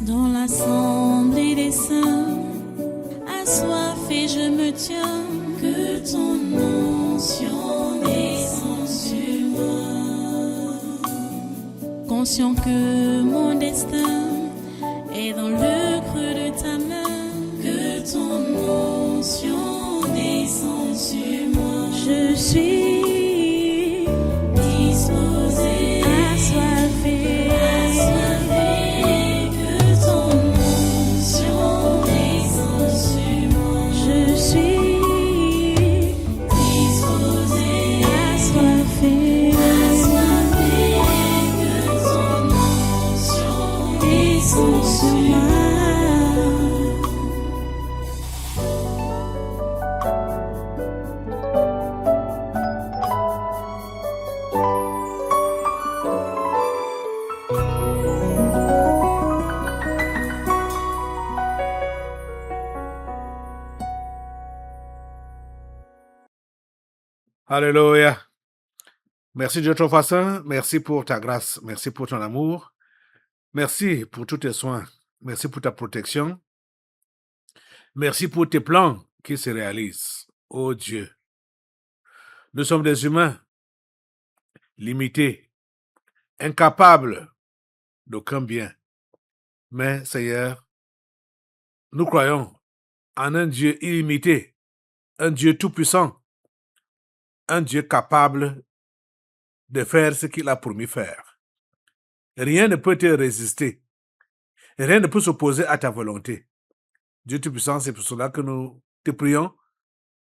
Dans l'assemblée des saints, assoiffé je me tiens, que ton onction descende sur moi. Conscient que mon destin est dans le creux de ta main, que ton onction descende sur moi. Je suis disposé, assoiffé, que ton onction descende sur moi. Je suis disposé, assoiffé, que ton onction descende sur moi. Alléluia. Merci Dieu trop façon. Merci pour ta grâce. Merci pour ton amour. Merci pour tous tes soins. Merci pour ta protection. Merci pour tes plans qui se réalisent. Oh Dieu. Nous sommes des humains limités, incapables d'aucun bien. Mais Seigneur, nous croyons en un Dieu illimité, un Dieu tout-puissant, un Dieu capable de faire ce qu'il a promis faire. Rien ne peut te résister. Rien ne peut s'opposer à ta volonté. Dieu Tout-Puissant, c'est pour cela que nous te prions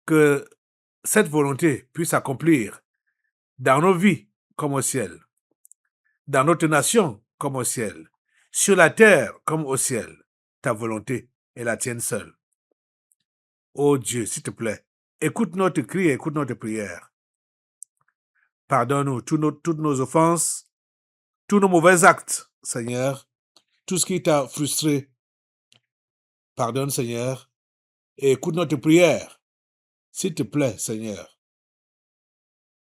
que cette volonté puisse s'accomplir dans nos vies comme au ciel, dans notre nation comme au ciel, sur la terre comme au ciel. Ta volonté est la tienne seule. Oh Dieu, s'il te plaît, écoute notre cri, écoute notre prière. Pardonne-nous toutes nos offenses, tous nos mauvais actes, Seigneur, tout ce qui t'a frustré. Pardonne, Seigneur, et écoute notre prière. S'il te plaît, Seigneur.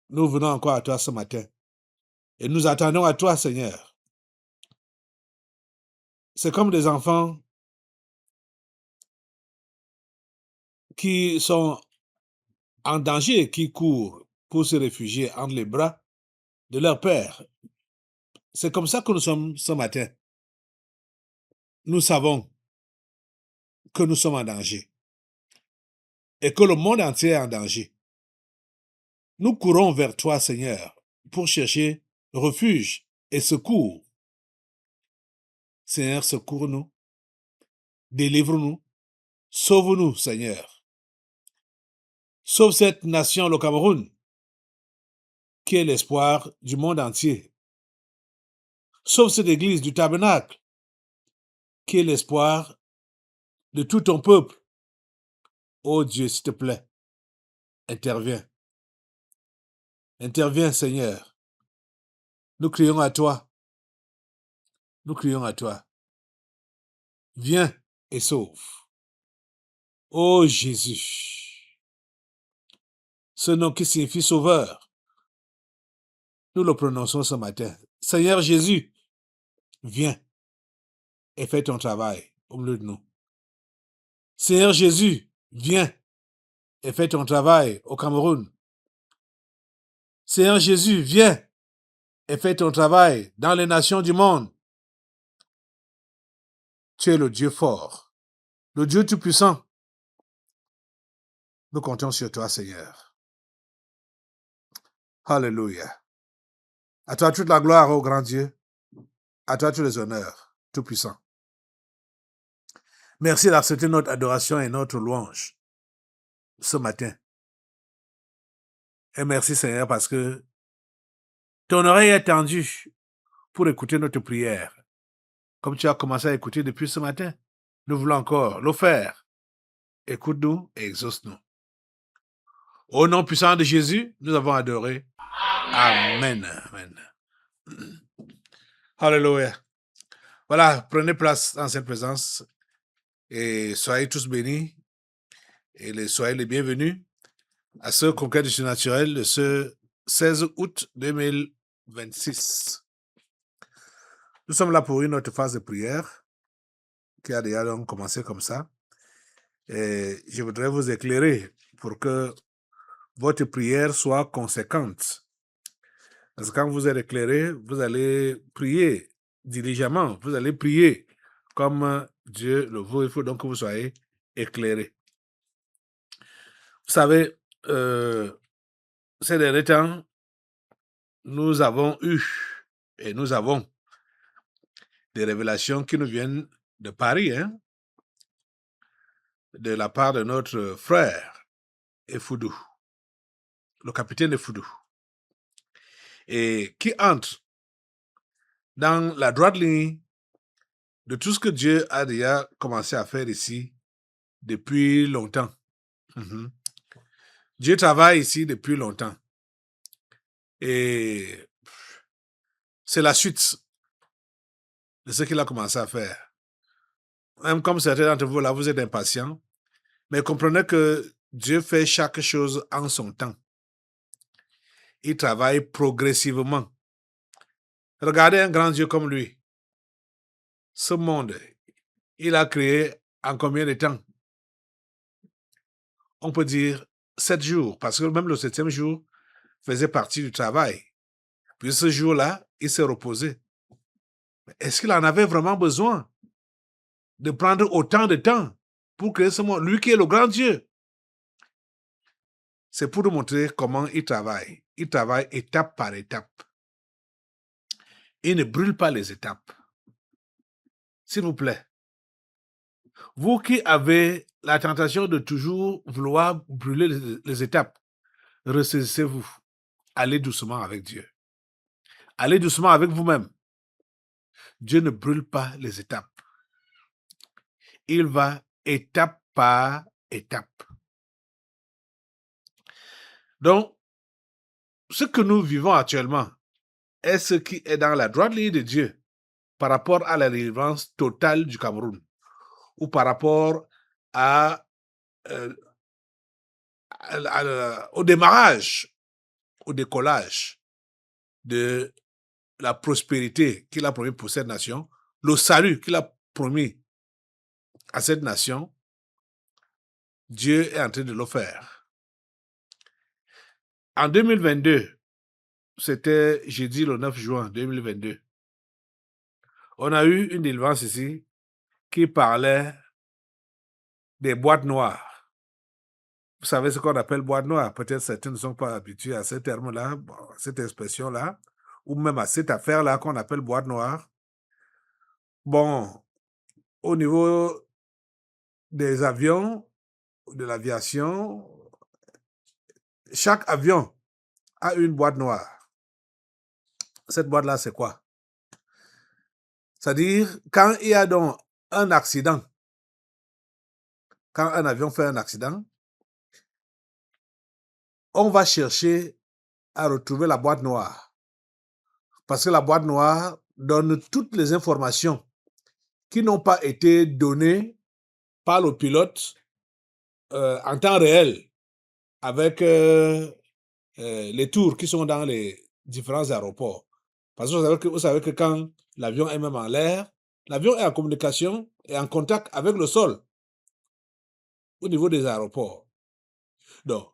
Nous venons encore à toi ce matin. Et nous attendons à toi, Seigneur. C'est comme des enfants qui sont en danger, qui courent pour se réfugier entre les bras de leur Père. C'est comme ça que nous sommes ce matin. Nous savons que nous sommes en danger et que le monde entier est en danger. Nous courons vers toi, Seigneur, pour chercher refuge et secours. Seigneur, secours-nous, délivre-nous, sauve-nous, Seigneur. Sauve cette nation, le Cameroun, qui est l'espoir du monde entier. Sauve cette église du tabernacle, qui est l'espoir de tout ton peuple. Oh Dieu, s'il te plaît, interviens. Interviens, Seigneur. Nous crions à toi. Nous crions à toi. Viens et sauve. Oh Jésus, ce nom qui signifie sauveur, nous le prononçons ce matin. Seigneur Jésus, viens et fais ton travail au milieu de nous. Seigneur Jésus, viens et fais ton travail au Cameroun. Seigneur Jésus, viens et fais ton travail dans les nations du monde. Tu es le Dieu fort, le Dieu tout-puissant. Nous comptons sur toi, Seigneur. Alléluia. À toi toute la gloire, ô grand Dieu. À toi tous les honneurs, tout-puissant. Merci d'accepter notre adoration et notre louange ce matin. Et merci, Seigneur, parce que ton oreille est tendue pour écouter notre prière. Comme tu as commencé à écouter depuis ce matin, nous voulons encore le faire. Écoute-nous et exauce-nous. Au nom puissant de Jésus, nous avons adoré. Amen. Amen. Alléluia. Voilà, prenez place dans cette présence et soyez tous bénis et soyez les bienvenus à ce conquête du surnaturel de ce 16 août 2026. Nous sommes là pour une autre phase de prière qui a déjà donc commencé comme ça. Et je voudrais vous éclairer pour que votre prière soit conséquente. Parce que quand vous êtes éclairé, vous allez prier diligemment, vous allez prier comme Dieu le veut. Il faut donc que vous soyez éclairé. Vous savez, ces derniers temps, nous avons eu et nous avons des révélations qui nous viennent de Paris, hein, de la part de notre frère Efoudou, le capitaine Efoudou, et qui entre dans la droite ligne de tout ce que Dieu a déjà commencé à faire ici depuis longtemps. Mhm. Dieu travaille ici depuis longtemps. Et c'est la suite de ce qu'il a commencé à faire. Même comme certains d'entre vous, là, vous êtes impatients, mais comprenez que Dieu fait chaque chose en son temps. Il travaille progressivement. Regardez un grand Dieu comme lui. Ce monde, il a créé en combien de temps? On peut dire 7 jours, parce que même le 7e jour faisait partie du travail. Puis ce jour-là, il s'est reposé. Est-ce qu'il en avait vraiment besoin de prendre autant de temps pour créer ce monde? Lui qui est le grand Dieu. C'est pour nous montrer comment il travaille. Il travaille étape par étape. Il ne brûle pas les étapes. S'il vous plaît. Vous qui avez la tentation de toujours vouloir brûler les étapes, ressaisissez-vous. Allez doucement avec Dieu. Allez doucement avec vous-même. Dieu ne brûle pas les étapes. Il va étape par étape. Donc, ce que nous vivons actuellement est ce qui est dans la droite ligne de Dieu par rapport à la délivrance totale du Cameroun ou par rapport au démarrage, au décollage de la prospérité qu'il a promis pour cette nation, le salut qu'il a promis à cette nation. Dieu est en train de le faire. En 2022, c'était jeudi le 9 juin 2022, on a eu une délivrance ici qui parlait des boîtes noires. Vous savez ce qu'on appelle boîte noire. Peut-être certains ne sont pas habitués à ce terme-là, cette expression-là, ou même à cette affaire-là qu'on appelle boîte noire. Bon, au niveau des avions, de l'aviation, chaque avion a une boîte noire. Cette boîte-là, c'est quoi? C'est-à-dire, quand il y a donc un accident, quand un avion fait un accident, on va chercher à retrouver la boîte noire. Parce que la boîte noire donne toutes les informations qui n'ont pas été données par le pilote en temps réel avec les tours qui sont dans les différents aéroports. Parce que vous savez que quand l'avion est même en l'air, l'avion est en communication et en contact avec le sol au niveau des aéroports. Donc,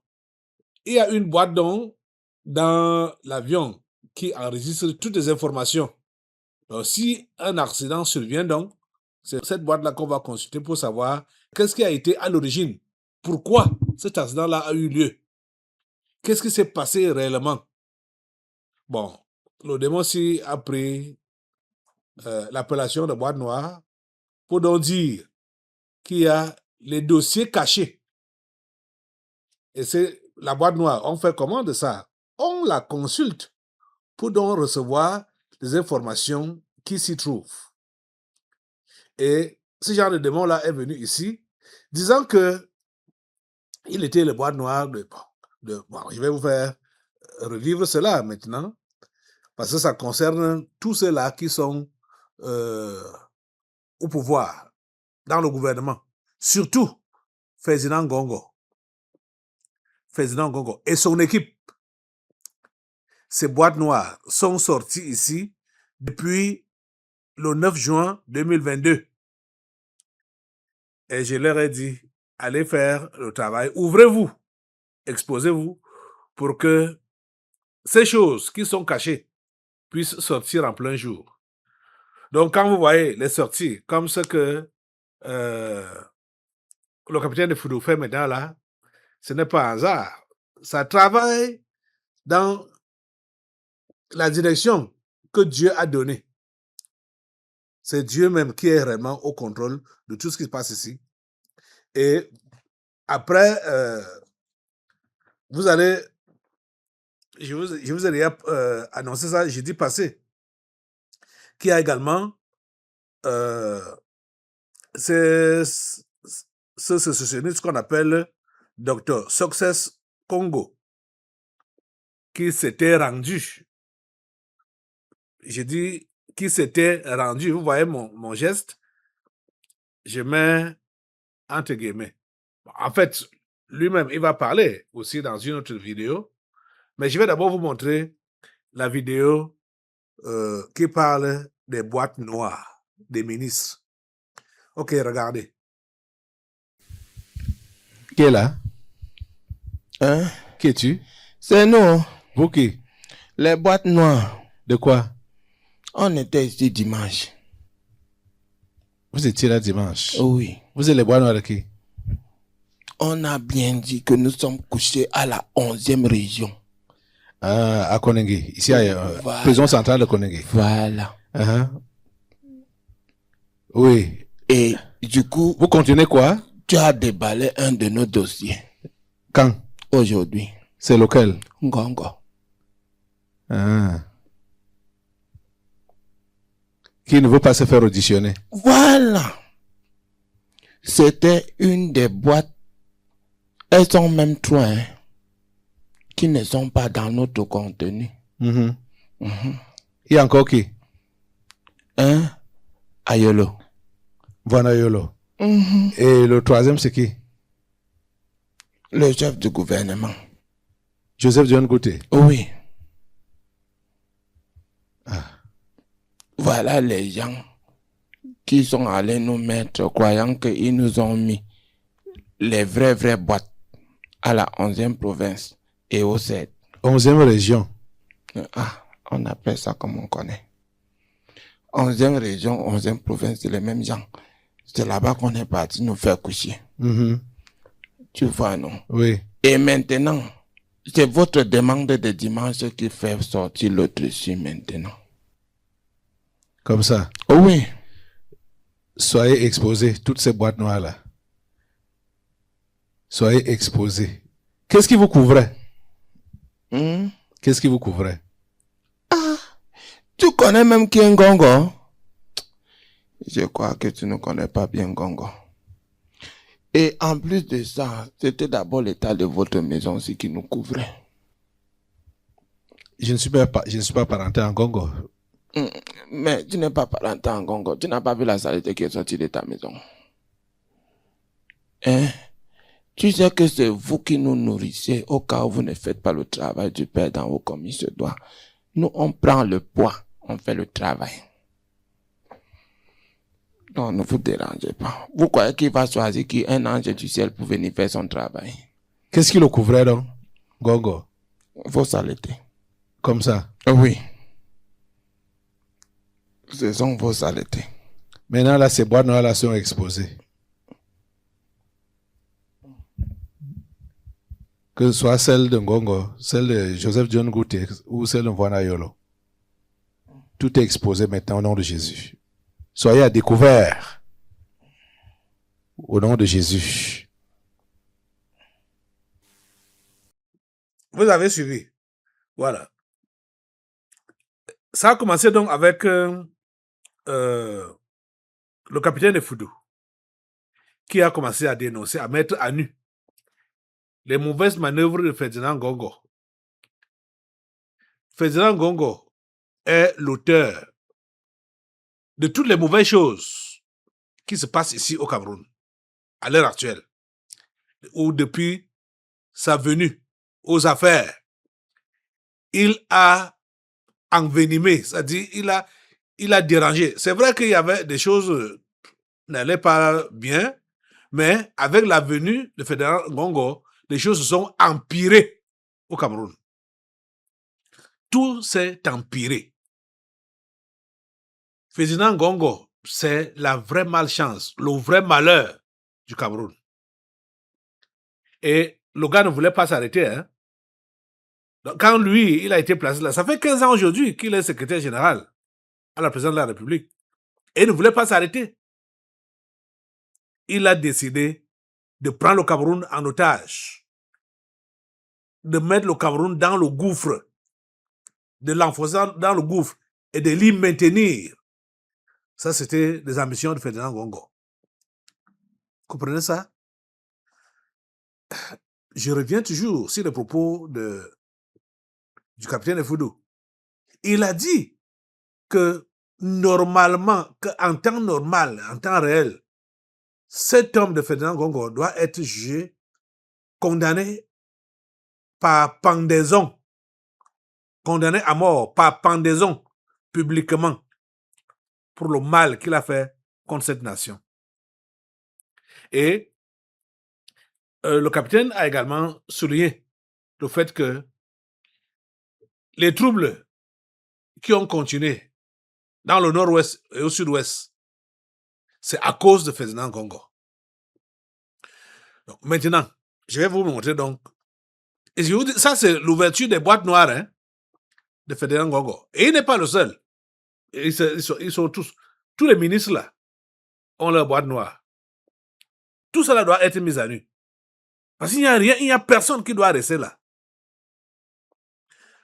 il y a une boîte donc dans l'avion qui enregistre toutes les informations. Donc, si un accident survient donc, c'est cette boîte-là qu'on va consulter pour savoir qu'est-ce qui a été à l'origine. Pourquoi cet accident-là a eu lieu? Qu'est-ce qui s'est passé réellement? Bon, le démon aussi a pris l'appellation de boîte noire pour donc dire qu'il y a les dossiers cachés. Et c'est la boîte noire. On fait comment de ça? On la consulte pour donc recevoir les informations qui s'y trouvent. Et ce genre de démon-là est venu ici, disant que il était le boîte noire bon, je vais vous faire revivre cela maintenant, parce que ça concerne tous ceux-là qui sont au pouvoir, dans le gouvernement. Surtout Ferdinand Gongo. Ferdinand Gongo et son équipe. Ces boîtes noires sont sorties ici depuis le 9 juin 2022. Et je leur ai dit, allez faire le travail, ouvrez-vous, exposez-vous pour que ces choses qui sont cachées puissent sortir en plein jour. Donc, quand vous voyez les sorties, comme ce que le capitaine de Foudou fait maintenant là, ce n'est pas un hasard. Ça travaille dans la direction que Dieu a donnée. C'est Dieu même qui est vraiment au contrôle de tout ce qui se passe ici. Et après, vous allez, je vous ai déjà annoncé ça jeudi passé, qu'il y a également ce socialiste qu'on appelle Dr. Success Congo, qui s'était rendu. Je dis qui s'était rendu. Vous voyez mon geste, je mets entre guillemets. En fait, lui-même, il va parler aussi dans une autre vidéo, mais je vais d'abord vous montrer la vidéo qui parle des boîtes noires des ministres. Ok, regardez. Qui est là? Hein? Qui es-tu? C'est nous, Vous qui? les boîtes noires. De quoi? On était ici dimanche. Vous étiez là dimanche. Oui. Vous êtes les bois noirs de qui? On a bien dit que nous sommes couchés à la 11e région. Ah, à Konengue. Ici, à Voilà. prison centrale de Konengue. Voilà. Oui. Et du coup, Vous continuez quoi? tu as déballé un de nos dossiers Quand? aujourd'hui. C'est lequel? Ngongo. Ah. Qui ne veut pas se faire auditionner? Voilà. C'était une des boîtes. Elles sont même trois, hein, qui ne sont pas dans notre contenu. Il y a encore qui? Hein? Ayolo. Vanayolo. Et le troisième, c'est qui? Le chef du gouvernement. Joseph John Gouté. Oui. Voilà les gens qui sont allés nous mettre, croyant qu'ils nous ont mis les vraies boîtes à la 11e province et au 7. 11e région. Ah, on appelle ça comme on connaît. 11e région, 11e province, c'est les mêmes gens. C'est là-bas qu'on est parti nous faire coucher. Tu vois, non? Oui. Et maintenant, c'est votre demande de dimanche qui fait sortir l'autre dessus maintenant. Comme ça. Oui. Soyez exposés, toutes ces boîtes noires-là. Soyez exposés. Qu'est-ce qui vous couvrait? Qu'est-ce qui vous couvrait? Tu connais même qui est Ngongo? Je crois que tu ne connais pas bien Ngongo. Et en plus de ça, c'était d'abord l'état de votre maison aussi qui nous couvrait. Je ne suis pas parenté en Congo. Mais tu n'es pas parenté en Ngongo. Tu n'as pas vu la saleté qui est sortie de ta maison. Hein? Tu sais que c'est vous qui nous nourrissez au cas où vous ne faites pas le travail du Père d'en haut comme il se doit. Nous, on prend le poids, on fait le travail. Non, ne vous dérangez pas. Vous croyez qu'il va choisir qui un ange du ciel pour venir faire son travail? Qu'est-ce qui le couvrait donc? Gongo. Vos saletés. Comme ça. Oui. Ce sont vos saletés. Maintenant, là, ces boîtes noires-là sont exposées. Que ce soit celle de Ngongo, celle de Joseph John Gouté ou celle de Vanayolo. Tout est exposé maintenant au nom de Jésus. Soyez à découvert au nom de Jésus. Vous avez suivi. Voilà. Ça a commencé donc avec le capitaine de Foudou, qui a commencé à dénoncer, à mettre à nu les mauvaises manœuvres de Ferdinand Ngongo. Ferdinand Ngongo est l'auteur de toutes les mauvaises choses qui se passent ici au Cameroun, à l'heure actuelle, ou depuis sa venue aux affaires, il a envenimé, c'est-à-dire il a dérangé. C'est vrai qu'il y avait des choses qui n'allaient pas bien, Mais avec la venue de Ferdinand Ngongo, les choses se sont empirées au Cameroun. Tout s'est empiré. Ferdinand Ngongo, c'est la vraie malchance, le vrai malheur du Cameroun. Et le gars ne voulait pas s'arrêter. Hein? Donc, quand lui, il a été placé là, ça fait 15 ans aujourd'hui qu'il est secrétaire général à la présidence de la République. Et il ne voulait pas s'arrêter. Il a décidé de prendre le Cameroun en otage, de mettre le Cameroun dans le gouffre, de l'enfoncer dans le gouffre et de l'y maintenir. Ça, c'était les ambitions de Ferdinand Ngongo. Vous comprenez ça? Je reviens toujours sur les propos du capitaine Efudou. Il a dit que normalement, qu'en temps normal, en temps réel, cet homme de Ferdinand Ngongo doit être jugé, condamné par pendaison, condamné à mort par pendaison publiquement pour le mal qu'il a fait contre cette nation. Et le capitaine a également souligné le fait que les troubles qui ont continué dans le nord-ouest et au sud-ouest, c'est à cause de Ferdinand Ngongo. Donc, maintenant, je vais vous montrer donc. Et je vous dis, ça, c'est l'ouverture des boîtes noires hein, de Ferdinand Ngongo. Et il n'est pas le seul. Ils sont tous les ministres là ont leur boîte noire. Tout cela doit être mis à nu. Parce qu'il n'y a rien, il n'y a personne qui doit rester là.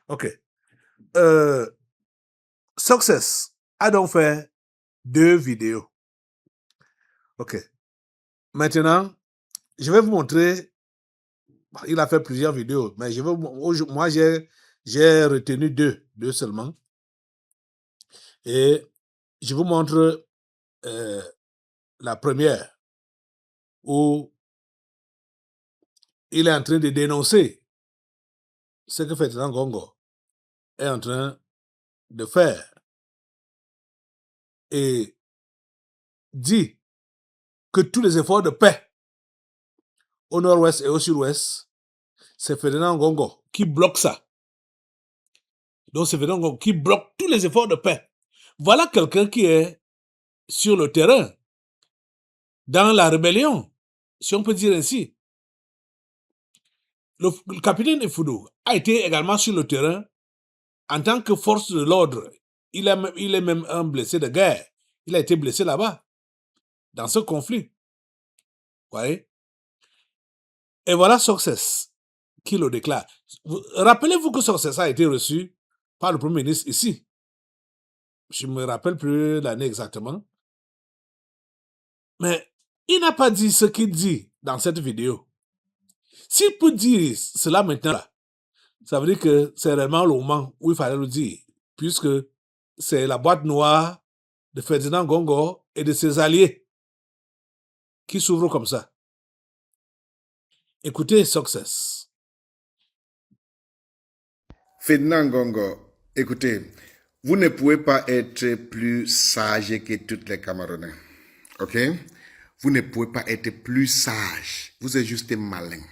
OK. Success a donc fait 2 vidéos. OK. Maintenant, je vais vous montrer. Il a fait plusieurs vidéos, mais moi, j'ai retenu 2 seulement. Et je vous montre la première où il est en train de dénoncer ce que Ferdinand Ngongo est en train de faire et dit que tous les efforts de paix au nord-ouest et au sud-ouest, c'est Ferdinand Ngongo qui bloque ça. Donc c'est Ferdinand Ngongo qui bloque tous les efforts de paix. Voilà quelqu'un qui est sur le terrain, dans la rébellion, si on peut dire ainsi. Le capitaine Efudou a été également sur le terrain en tant que force de l'ordre. Il est même un blessé de guerre. Il a été blessé là-bas, dans ce conflit. Vous voyez? Et voilà Success qui le déclare. Rappelez-vous que Success a été reçu par le Premier ministre ici. Je ne me rappelle plus l'année exactement. Mais il n'a pas dit ce qu'il dit dans cette vidéo. S'il peut dire cela maintenant, là, ça veut dire que c'est réellement le moment où il fallait le dire, puisque c'est la boîte noire de Ferdinand Ngongo et de ses alliés qui s'ouvre comme ça. Écoutez Success. Ferdinand Ngongo, écoutez, vous ne pouvez pas être plus sage que tous les Camerounais. Ok? Vous ne pouvez pas être plus sage. Vous êtes juste malin.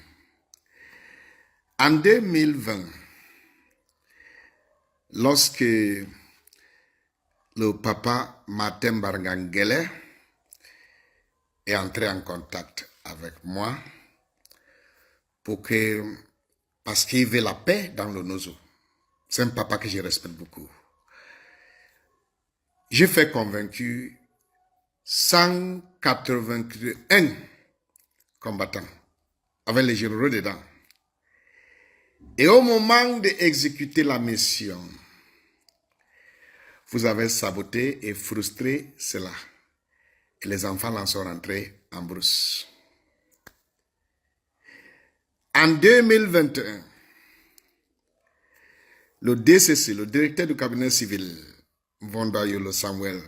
En 2020, lorsque le papa Martin Bargangele est entré en contact avec moi parce qu'il veut la paix dans le Nozo. C'est un papa que je respecte beaucoup. J'ai fait convaincu 181 combattants avec les généraux dedans. Et au moment d'exécuter la mission, vous avez saboté et frustré cela. Et les enfants en sont rentrés en brousse. En 2021, le DCC, le directeur du cabinet civil, Vonda Samuel,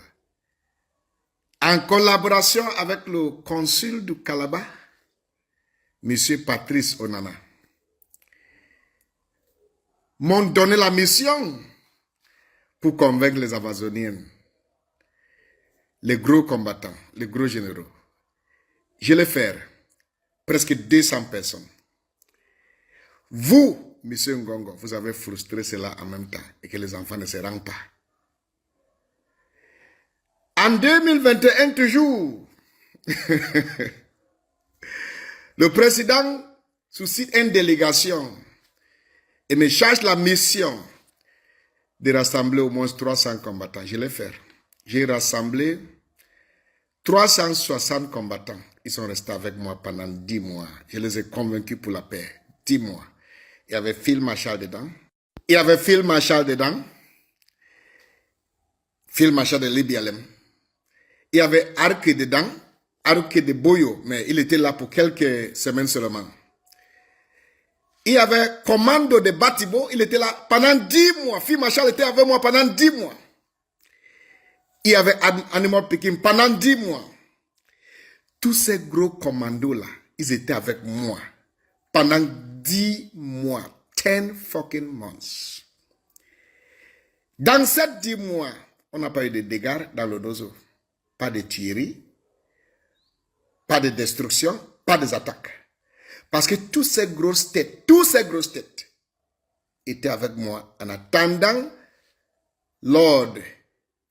en collaboration avec le consul du Calabar, M. Patrice Onana, m'ont donné la mission pour convaincre les Amazoniens, les gros combattants, les gros généraux. je l'ai fait. Presque 200 personnes. Vous, monsieur Ngongo, vous avez frustré cela en même temps et que les enfants ne se rendent pas. En 2021, toujours, le président suscite une délégation et me charge la mission de rassembler au moins 300 combattants. Je l'ai fait. J'ai rassemblé 360 combattants. Ils sont restés avec moi pendant 10 mois. Je les ai convaincus pour la paix. 10 mois. Il y avait Phil Marshall dedans. Il y avait Phil Marshall dedans. Phil Marshall de Libyalem. Il y avait Arke dedans. Arke de Boyo. Mais il était là pour quelques semaines seulement. Il y avait Commando de Batibo. Il était là pendant 10 mois. Phil Marshall était avec moi pendant 10 mois. Il y avait Animal Pekin pendant 10 mois. Tous ces gros commandos-là, ils étaient avec moi pendant 10 mois. 10 fucking months. Dans ces 10 mois, on n'a pas eu de dégâts dans le Dozo. Pas de tueries, pas de destruction, pas des attaques. Parce que tous ces grosses têtes étaient avec moi en attendant l'ordre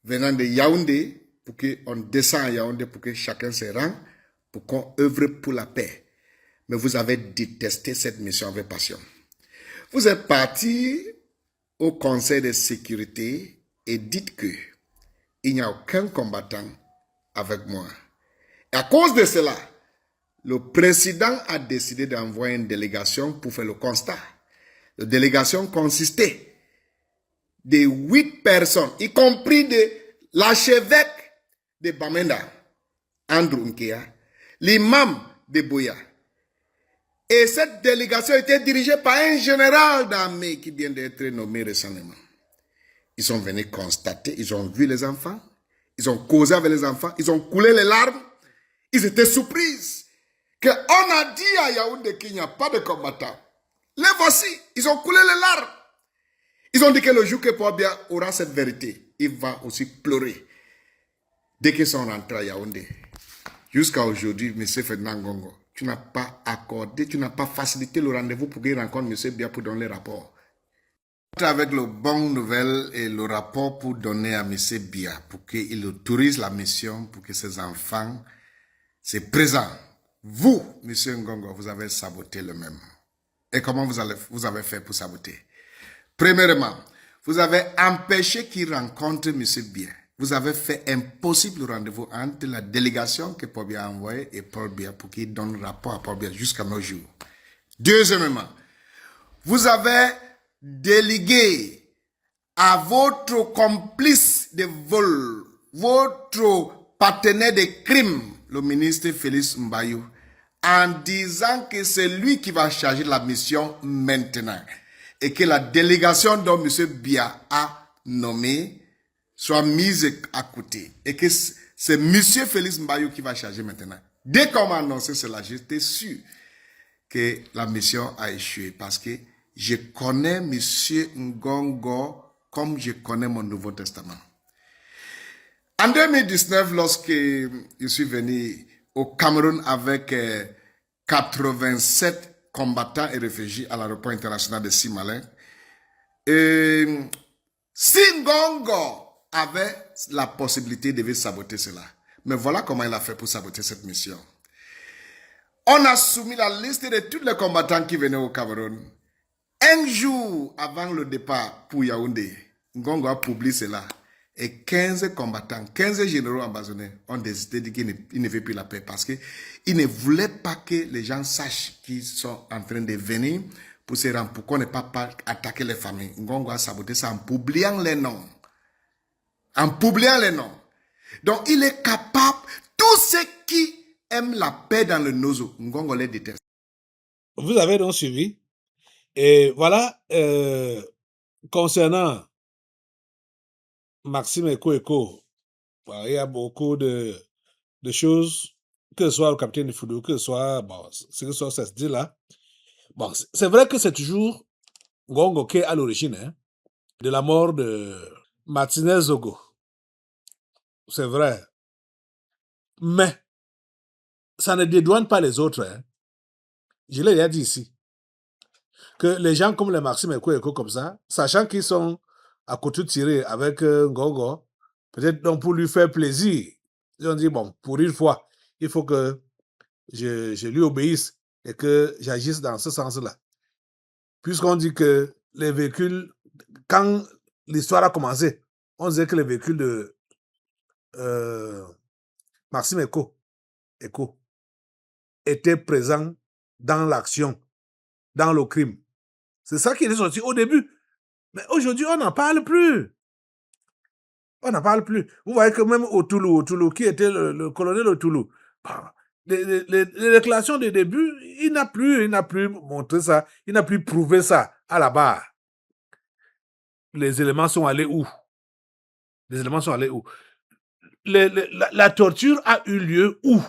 venant de Yaoundé pour qu'on descende à Yaoundé pour que chacun se rende, pour qu'on œuvre pour la paix. Mais vous avez détesté cette mission avec passion. Vous êtes parti au Conseil de sécurité et dites que il n'y a aucun combattant avec moi. Et à cause de cela, le président a décidé d'envoyer une délégation pour faire le constat. La délégation consistait de 8 personnes, y compris de l'archevêque de Bamenda, Andrew Nkea, l'imam de Boya. Et cette délégation était dirigée par un général d'armée qui vient d'être nommé récemment. Ils sont venus constater, ils ont vu les enfants, ils ont causé avec les enfants, ils ont coulé les larmes. Ils étaient surpris qu'on a dit à Yaoundé qu'il n'y a pas de combattants. Les voici, ils ont coulé les larmes. Ils ont dit que le jour que Pobia aura cette vérité, il va aussi pleurer. Dès qu'ils sont rentrés à Yaoundé, jusqu'à aujourd'hui, M. Ferdinand Ngongo, tu n'as pas accordé, tu n'as pas facilité le rendez-vous pour qu'il rencontre M. Bia pour donner le rapport. Avec le bon nouvelle et le rapport pour donner à M. Bia, pour qu'il autorise la mission, pour que ses enfants se présentent. Vous, M. Ngongo, vous avez saboté le même. Et comment vous avez fait pour saboter? Premièrement, vous avez empêché qu'il rencontre M. Bia. Vous avez fait impossible le rendez-vous entre la délégation que Paul Biya a envoyée et Paul Biya pour qu'il donne le rapport à Paul Biya jusqu'à nos jours. Deuxièmement, vous avez délégué à votre complice de vol, votre partenaire de crime, le ministre Félix Mbayou, en disant que c'est lui qui va charger la mission maintenant et que la délégation dont M. Biya a nommé soit mise à côté et que c'est M. Félix Mbayou qui va charger maintenant. Dès qu'on m'a annoncé cela, j'étais sûr que la mission a échoué parce que je connais M. Ngongo comme je connais mon Nouveau Testament. En 2019, lorsque je suis venu au Cameroun avec 87 combattants et réfugiés à l'aéroport international de Simalin, si Ngongo avait la possibilité de saboter cela. Mais voilà comment il a fait pour saboter cette mission. On a soumis la liste de tous les combattants qui venaient au Cameroun. Un jour avant le départ pour Yaoundé, Ngongo a publié cela. Et 15 combattants, 15 généraux ambassadeurs ont décidé qu'ils ne veulent plus la paix parce qu'ils ne voulaient pas que les gens sachent qu'ils sont en train de venir pour se rendre, pour qu'on n'ait pas attaqué les familles. Ngongo a saboté ça en publiant les noms. En publiant les noms. Donc, il est capable, tous ceux qui aiment la paix dans le Nozo, Ngongo les déteste. Vous avez donc suivi. Et voilà, concernant Maxime Eko, il y a beaucoup de choses, que ce soit le capitaine de Foudou, que ce soit, bon, ce que soit ça se dit là. Bon, c'est vrai que c'est toujours Ngongo qui est à l'origine de la mort de Martinez Zogo. C'est vrai. Mais ça ne dédouane pas les autres. Hein. Je l'ai déjà dit ici. Que les gens comme les Maxime Eko comme ça, sachant qu'ils sont à côté tirés avec Ngongo, peut-être donc pour lui faire plaisir, ils ont dit, bon, pour une fois, il faut que je lui obéisse et que j'agisse dans ce sens-là. Puisqu'on dit que les véhicules, quand l'histoire a commencé, on disait que les véhicules de Maxime Eko étaient présents dans l'action, dans le crime. C'est ça qui est sorti au début. Mais aujourd'hui, on n'en parle plus. On n'en parle plus. Vous voyez que même Otoulou, qui était le colonel Otoulou, les déclarations de début, il n'a plus montré ça, il n'a plus prouvé ça à la barre. Les éléments sont allés où? La torture a eu lieu où?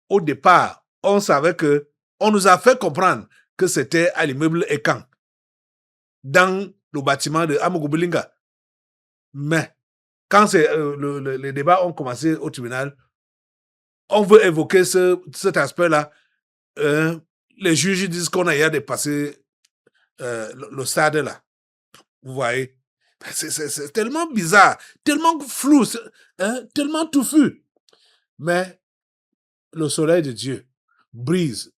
Au départ, on savait que, on nous a fait comprendre que c'était à l'immeuble Ekan, dans le bâtiment de Amogobelinga. Mais, quand les débats ont commencé au tribunal, on veut évoquer cet aspect-là. Les juges disent qu'on a dépassé le stade là. Vous voyez? C'est tellement bizarre, tellement flou, tellement touffu. Mais le soleil de Dieu brise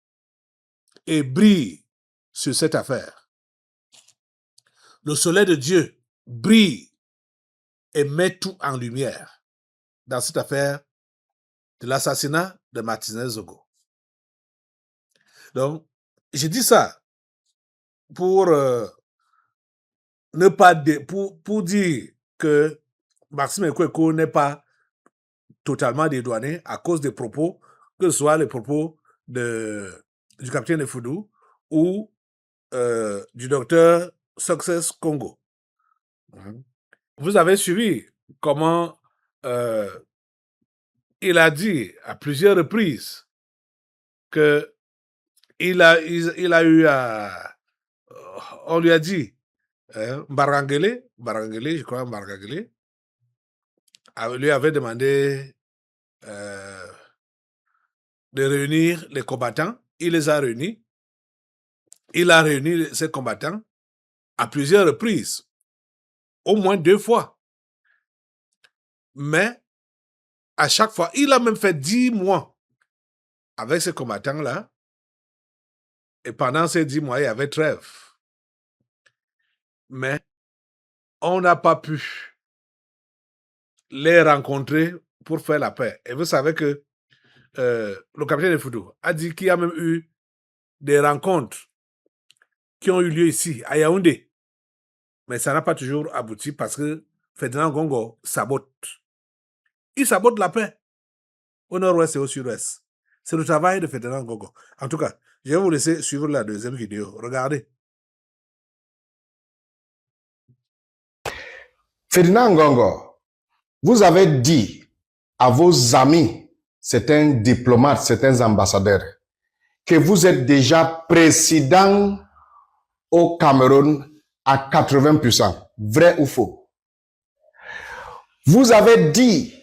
et brille sur cette affaire. Le soleil de Dieu brille et met tout en lumière dans cette affaire de l'assassinat de Martinez Zogo. Donc, j'ai dit ça pour ne pas pour dire que Maxime Eko n'est pas totalement dédouané à cause des propos, que ce soit les propos du capitaine Foudou ou du docteur Success Congo. Vous avez suivi comment il a dit à plusieurs reprises que il a eu on lui a dit Mbarangele, je crois Mbarangele, lui avait demandé de réunir les combattants. Il les a réunis. Il a réuni ces combattants à plusieurs reprises, au moins 2 fois. Mais à chaque fois, il a même fait 10 mois avec ces combattants-là. Et pendant ces 10 mois, il y avait trêve. Mais on n'a pas pu les rencontrer pour faire la paix. Et vous savez que le capitaine Foudou a dit qu'il y a même eu des rencontres qui ont eu lieu ici, à Yaoundé. Mais ça n'a pas toujours abouti parce que Ferdinand Ngongo sabote. Il sabote la paix au nord-ouest et au sud-ouest. C'est le travail de Ferdinand Ngongo. En tout cas, je vais vous laisser suivre la deuxième vidéo. Regardez. Ferdinand Ngongo, vous avez dit à vos amis, certains diplomates, certains ambassadeurs, que vous êtes déjà président au Cameroun à 80%. Vrai ou faux? Vous avez dit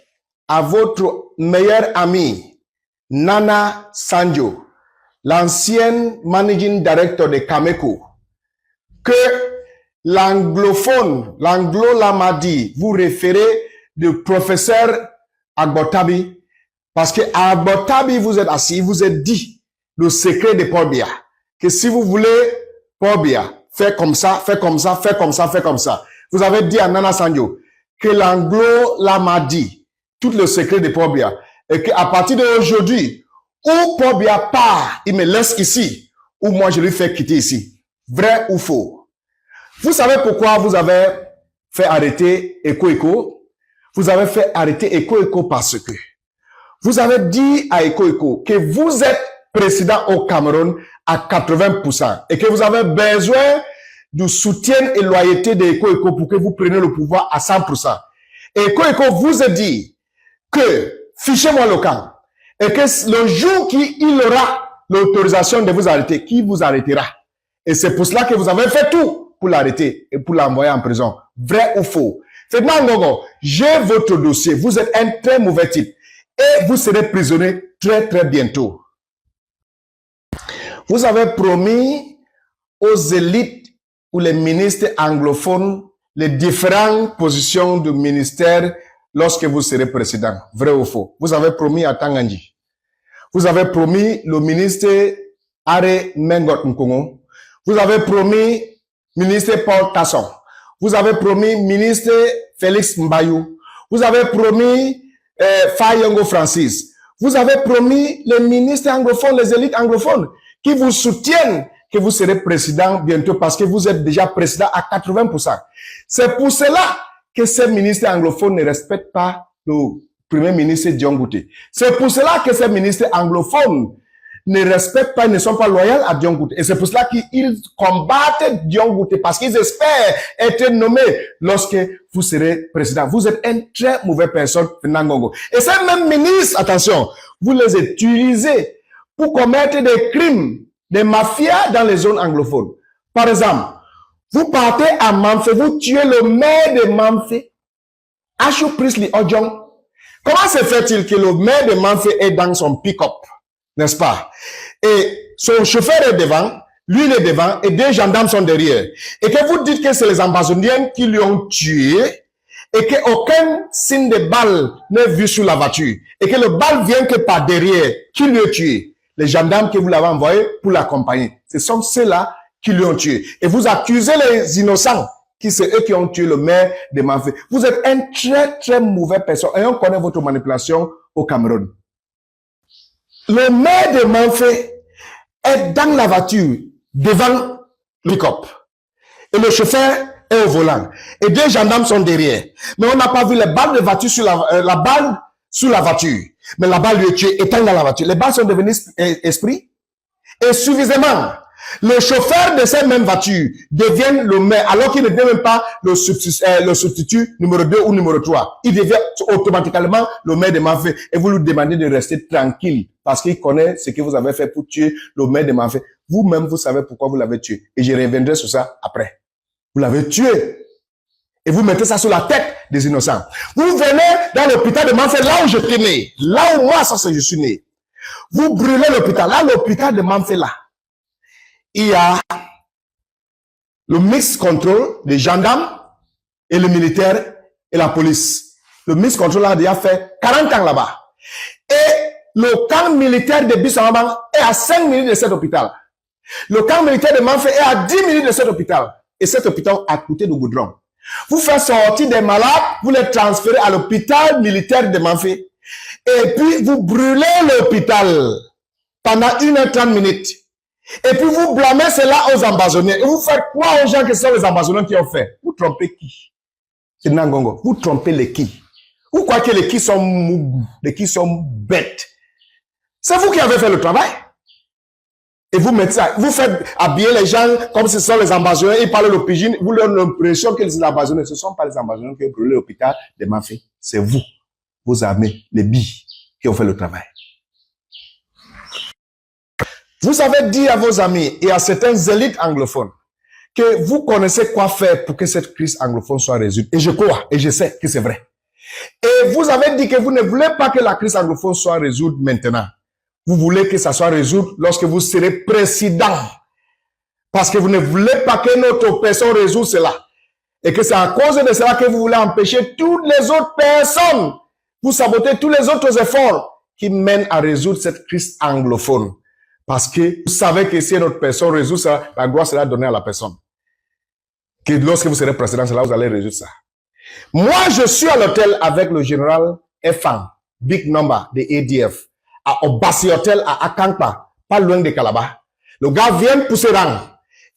à votre meilleur ami, Nana Sanjo, l'ancienne managing director de Cameco, que l'anglo-lamadi, vous référez de professeur Agbotabi, parce que à Agbotabi, vous êtes assis, vous êtes dit le secret de Paul Biya, que si vous voulez Paul Biya, faites comme ça, faites comme ça, faites comme ça, faites comme ça. Vous avez dit à Nana Sanjo que l'anglo-lamadi, tout le secret de Paul Biya, et qu'à partir d'aujourd'hui, où Paul Biya part, il me laisse ici, ou moi je lui fais quitter ici. Vrai ou faux? Vous savez pourquoi vous avez fait arrêter Eko? Vous avez fait arrêter Eko parce que vous avez dit à Eko que vous êtes président au Cameroun à 80% et que vous avez besoin du soutien et loyauté de Eko pour que vous preniez le pouvoir à 100%. Eko vous a dit que fichez-moi le camp et que le jour qu'il aura l'autorisation de vous arrêter, qui vous arrêtera. Et c'est pour cela que vous avez fait tout pour l'arrêter et pour l'envoyer en prison. Vrai ou faux? Ferdinand Ngongo, j'ai votre dossier. Vous êtes un très mauvais type. et vous serez prisonnier très très bientôt. Vous avez promis aux élites ou les ministres anglophones les différentes positions du ministère lorsque vous serez président. Vrai ou faux? Vous avez promis à Tangandji. Vous avez promis le ministre Are Mengot Nkongo. Vous avez promis ministre Paul Tasson. Vous avez promis ministre Félix Mbayou. Vous avez promis Fayengo Francis. Vous avez promis les ministres anglophones, les élites anglophones qui vous soutiennent que vous serez président bientôt parce que vous êtes déjà président à 80%. C'est pour cela que ces ministres anglophones ne respectent pas le premier ministre Dion Ngouté. C'est pour cela que ces ministres anglophones ne respectent pas, ne sont pas loyaux à Dion Ngouté. Et c'est pour cela qu'ils combattent Dion Ngouté parce qu'ils espèrent être nommés lorsque vous serez président. Vous êtes une très mauvaise personne, Nangongo. Et ces mêmes ministres, attention, vous les utilisez pour commettre des crimes, des mafias dans les zones anglophones. Par exemple, vous partez à Mamfe, vous tuez le maire de Mamfe, Achou Prisley Ojong. Comment se fait-il que le maire de Mamfe est dans son pick-up, n'est-ce pas? Et son chauffeur est devant, lui il est devant, et deux gendarmes sont derrière. Et que vous dites que c'est les Amazoniens qui lui ont tué, et qu'aucun signe de balle n'est vu sur la voiture, et que le balle vient que par derrière, qui lui a tué? Les gendarmes que vous l'avez envoyé pour l'accompagner. Ce sont ceux-là qui lui ont tué. Et vous accusez les innocents, qui c'est eux qui ont tué le maire de Mamfe. Vous êtes un très, très mauvais personne. Et on connaît votre manipulation au Cameroun. Le maire de Mamfe est dans la voiture, devant le pick-up. Et le chauffeur est au volant. Et deux gendarmes sont derrière. Mais on n'a pas vu les balles de voiture sur la balle sous la voiture. Mais la balle lui est tuée, étant dans la voiture. Les balles sont devenues esprits. Et suffisamment, le chauffeur de cette même voiture devient le maire, alors qu'il ne devient même pas le substitut numéro 2 ou numéro 3. Il devient automatiquement le maire de Mamfe. Et vous lui demandez de rester tranquille, parce qu'il connaît ce que vous avez fait pour tuer le maire de Mamfe. Vous-même, vous savez pourquoi vous l'avez tué. Et je reviendrai sur ça après. Vous l'avez tué. Et vous mettez ça sur la tête des innocents. Vous venez dans l'hôpital de Mamfe, là où je suis né. Là où moi, je suis né. Vous brûlez l'hôpital. Là, l'hôpital de Mamfe, là. Il y a le mix control des gendarmes et le militaire et la police. Le mix control a déjà fait 40 ans là-bas. Et le camp militaire de Bissau-Mamang est à 5 minutes de cet hôpital. Le camp militaire de Mamfe est à 10 minutes de cet hôpital. Et cet hôpital a coûté de goudron. Vous faites sortir des malades, vous les transférez à l'hôpital militaire de Mamfe. Et puis, vous brûlez l'hôpital pendant 1h30 minutes. Et puis, vous blâmez cela aux Amazoniens. Et vous faites quoi aux gens que ce sont les Amazoniens qui ont fait? Vous trompez qui? C'est Nangongo. Vous trompez les qui? Vous croyez que les qui sont mougous, les qui sont bêtes? C'est vous qui avez fait le travail. Et vous mettez ça, vous faites habiller les gens comme si ce sont les Amazoniens, ils parlent le pidgin, vous leur donnez l'impression que les Amazoniens, ce ne sont pas les Amazoniens qui ont brûlé l'hôpital de Mamfe. C'est vous, vos armées, les billes, qui ont fait le travail. Vous avez dit à vos amis et à certains élites anglophones que vous connaissez quoi faire pour que cette crise anglophone soit résolue. Et je crois, et je sais que c'est vrai. Et vous avez dit que vous ne voulez pas que la crise anglophone soit résolue maintenant. Vous voulez que ça soit résolu lorsque vous serez président. Parce que vous ne voulez pas que notre personne résout cela. Et que c'est à cause de cela que vous voulez empêcher toutes les autres personnes. Vous sabotez tous les autres efforts qui mènent à résoudre cette crise anglophone. Parce que vous savez que si notre personne résout ça, la gloire sera donnée à la personne. Que lorsque vous serez président, c'est là que vous allez résoudre ça. Moi, je suis à l'hôtel avec le général F1, Big Number de ADF. À Obasi Hotel à Akampa, pas loin de Calabar. Le gars vient pousser rang.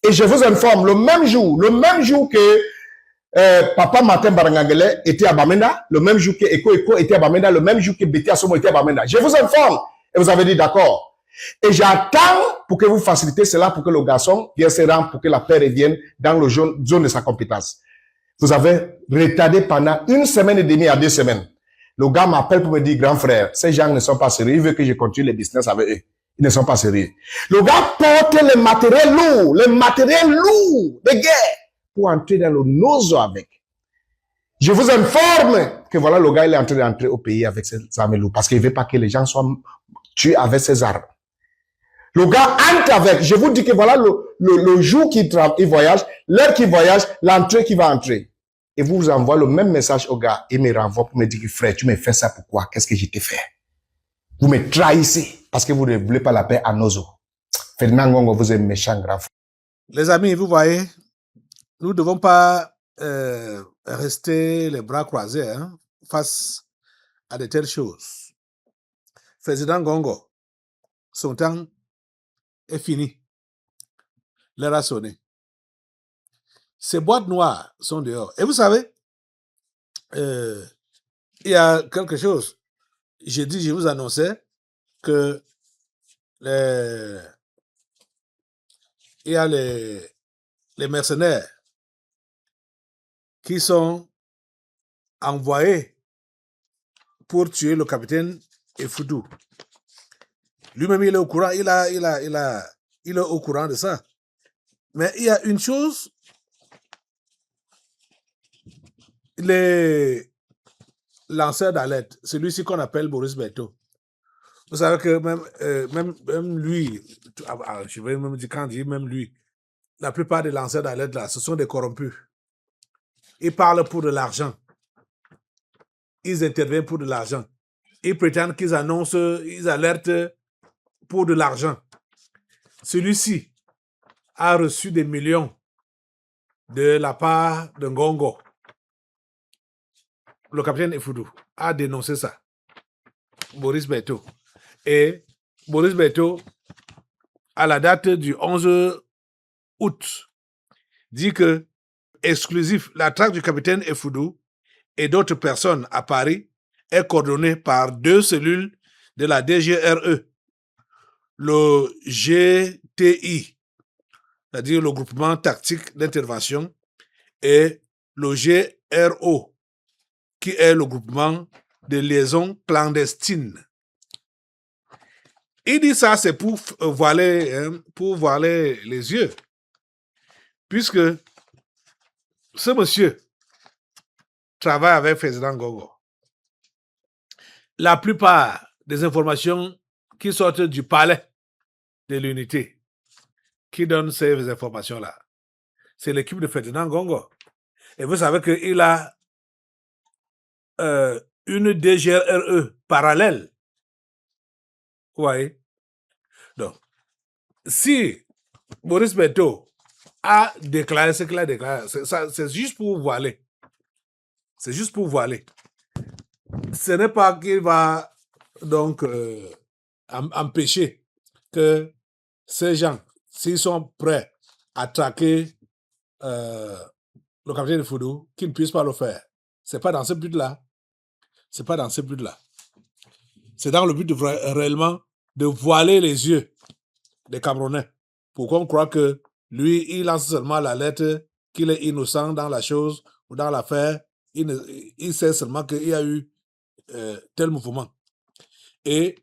Et je vous informe, le même jour que Papa Martin Barangangele était à Bamenda, le même jour que Eko était à Bamenda, le même jour que Betty Asomo était à Bamenda. Je vous informe. Et vous avez dit d'accord. Et j'attends pour que vous facilitez cela pour que le garçon vienne se rendre, pour que la paix revienne dans le zone de sa compétence. Vous avez retardé pendant 1 semaine et demie à 2 semaines. Le gars m'appelle pour me dire, grand frère, ces gens ne sont pas sérieux. Il veut que je continue le business avec eux. Ils ne sont pas sérieux. Le gars porte le matériel lourd de guerre, pour entrer dans le nozo avec. Je vous informe que voilà, le gars, il est en train d'entrer au pays avec ses armes lourdes parce qu'il veut pas que les gens soient tués avec ses armes. Le gars entre avec, je vous dis que voilà le jour qu'il voyage, l'heure qu'il voyage, l'entrée qu'il va entrer. Et vous envoie le même message au gars. Il me renvoie pour me dire que frère, tu me fais ça pourquoi? Qu'est-ce que je t'ai fait? Vous me trahissez parce que vous ne voulez pas la paix à nos eaux. Ferdinand Ngongo, vous êtes méchant grave. Les amis, vous voyez, nous ne devons pas rester les bras croisés hein, face à de telles choses. Ferdinand Ngongo, son temps est fini. L'heure a sonné. Ces boîtes noires sont dehors. Et vous savez, il y a quelque chose. J'ai dit, je vous annonçais que il y a les mercenaires qui sont envoyés pour tuer le capitaine Efudou. Lui-même, il est au courant, il est au courant de ça. Mais il y a une chose, les lanceurs d'alerte, celui-ci qu'on appelle Boris Berthaud. Vous savez que même lui, je vais même dire quand je dis même lui, la plupart des lanceurs d'alerte là, ce sont des corrompus. Ils parlent pour de l'argent. Ils interviennent pour de l'argent. Ils prétendent qu'ils annoncent, ils alertent pour de l'argent. Celui-ci a reçu des millions de la part de Ngongo. Le capitaine Efudou a dénoncé ça. Boris Berthaud. Et Boris Berthaud, à la date du 11 août, dit que exclusif, la traque du capitaine Efudou et d'autres personnes à Paris est coordonnée par 2 cellules de la DGRE, le GTI, c'est-à-dire le groupement tactique d'intervention, et le GRO, qui est le groupement de liaison clandestine. Il dit ça, c'est pour voiler les yeux, puisque ce monsieur travaille avec Ferdinand Ngongo. La plupart des informations qui sortent du palais de l'unité, qui donne ces informations-là, c'est l'équipe de Ferdinand Ngongo. Et vous savez qu'il a une DGRE parallèle. Vous voyez? Donc, si Boris Berthaud a déclaré ce qu'il a déclaré, c'est juste pour voiler. C'est juste pour voiler. Ce n'est pas qu'il va donc empêcher que ces gens, s'ils sont prêts à traquer le capitaine Efudou, qu'ils ne puissent pas le faire. C'est pas dans ce but-là. C'est pas dans ce but-là. C'est dans le but de réellement de voiler les yeux des Camerounais pour qu'on croie que lui, il lance seulement la lettre qu'il est innocent dans la chose ou dans l'affaire. Il sait seulement qu'il y a eu tel mouvement. Et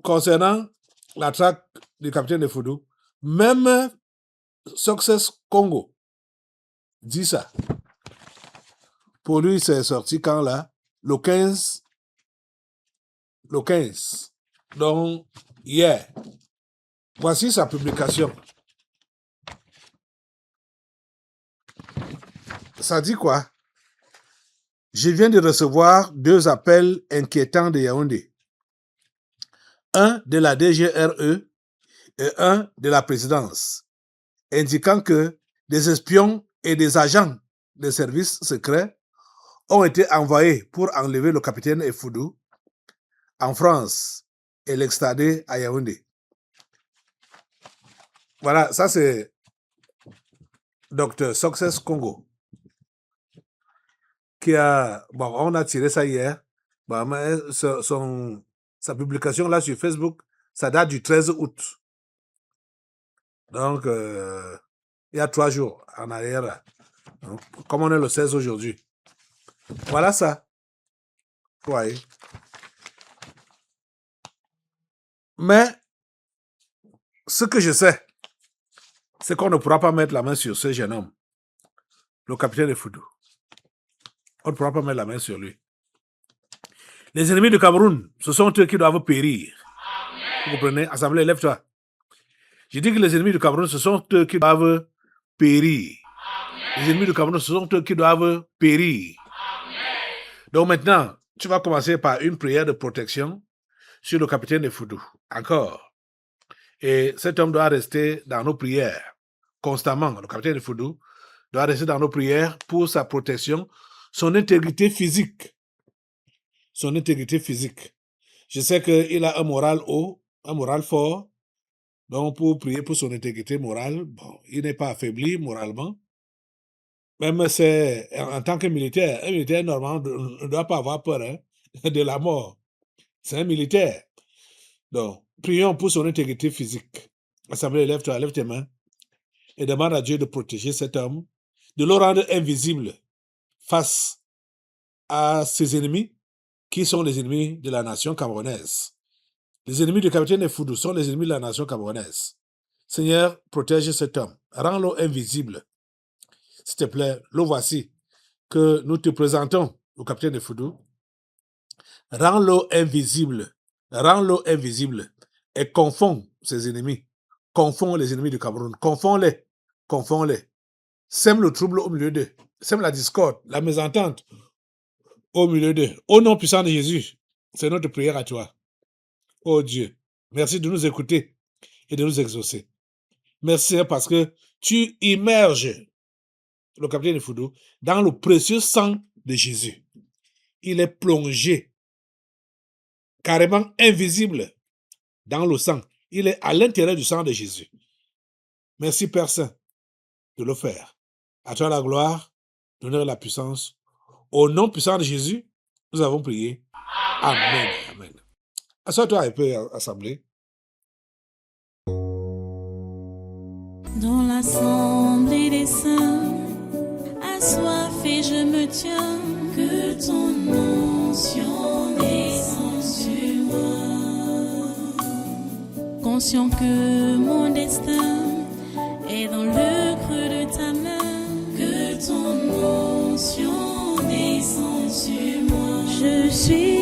concernant la traque du capitaine Efudou, même Success Congo dit ça. Pour lui, c'est sorti quand là? Le 15. Donc, hier. Voici sa publication. Ça dit quoi? Je viens de recevoir 2 appels inquiétants de Yaoundé. Un de la DGRE et un de la présidence, indiquant que des espions et des agents des services secrets ont été envoyés pour enlever le capitaine Efudou en France et l'extrader à Yaoundé. Voilà, ça c'est Dr Success Congo qui a... Bon, on a tiré ça hier. Bon, mais sa publication là sur Facebook, ça date du 13 août. Donc, il y a 3 jours en arrière. Là. Donc, comme on est le 16 aujourd'hui. Voilà ça. Vous voyez. Mais, ce que je sais, c'est qu'on ne pourra pas mettre la main sur ce jeune homme, le capitaine Efudou. on ne pourra pas mettre la main sur lui. Les ennemis du Cameroun, ce sont eux qui doivent périr. Vous comprenez? Assemblée, lève-toi. Je dis que les ennemis du Cameroun, ce sont eux qui doivent périr. Les ennemis du Cameroun, ce sont eux qui doivent périr. Donc maintenant, tu vas commencer par une prière de protection sur le capitaine de Foudou. Encore. Et cet homme doit rester dans nos prières constamment. Le capitaine de Foudou doit rester dans nos prières pour sa protection, son intégrité physique. Son intégrité physique. Je sais qu'il a un moral haut, un moral fort. Donc, pour prier pour son intégrité morale, bon, il n'est pas affaibli moralement. Même c'est, en tant que militaire, un militaire normalement ne doit pas avoir peur de la mort. C'est un militaire. Donc, prions pour son intégrité physique. Assemblée, lève-toi, lève tes mains et demande à Dieu de protéger cet homme, de le rendre invisible face à ses ennemis, qui sont les ennemis de la nation camerounaise. Les ennemis du capitaine Foudou sont les ennemis de la nation camerounaise. Seigneur, protège cet homme. Rends-le invisible. S'il te plaît, le voici que nous te présentons au capitaine Foudou. Rends-le invisible. Rends-le invisible. Et confonds ses ennemis. Confonds les ennemis du Cameroun. Confonds-les. Confonds-les. Sème le trouble au milieu d'eux. Sème la discorde, la mésentente au milieu d'eux. Au nom puissant de Jésus, c'est notre prière à toi. Oh Dieu, merci de nous écouter et de nous exaucer. Merci parce que tu immerges le capitaine de Foudou dans le précieux sang de Jésus. Il est plongé, carrément invisible, dans le sang. Il est à l'intérieur du sang de Jésus. Merci Père Saint de le faire. À toi la gloire, l'honneur et la puissance. Au nom puissant de Jésus, nous avons prié. Amen. Amen. Assois-toi un peu, assemblée. Dans l'assemblée des saints, assoiffé je me tiens, que ton onction descende sur moi. Conscient que mon destin est dans le creux de ta main, que ton onction descende sur moi. Je suis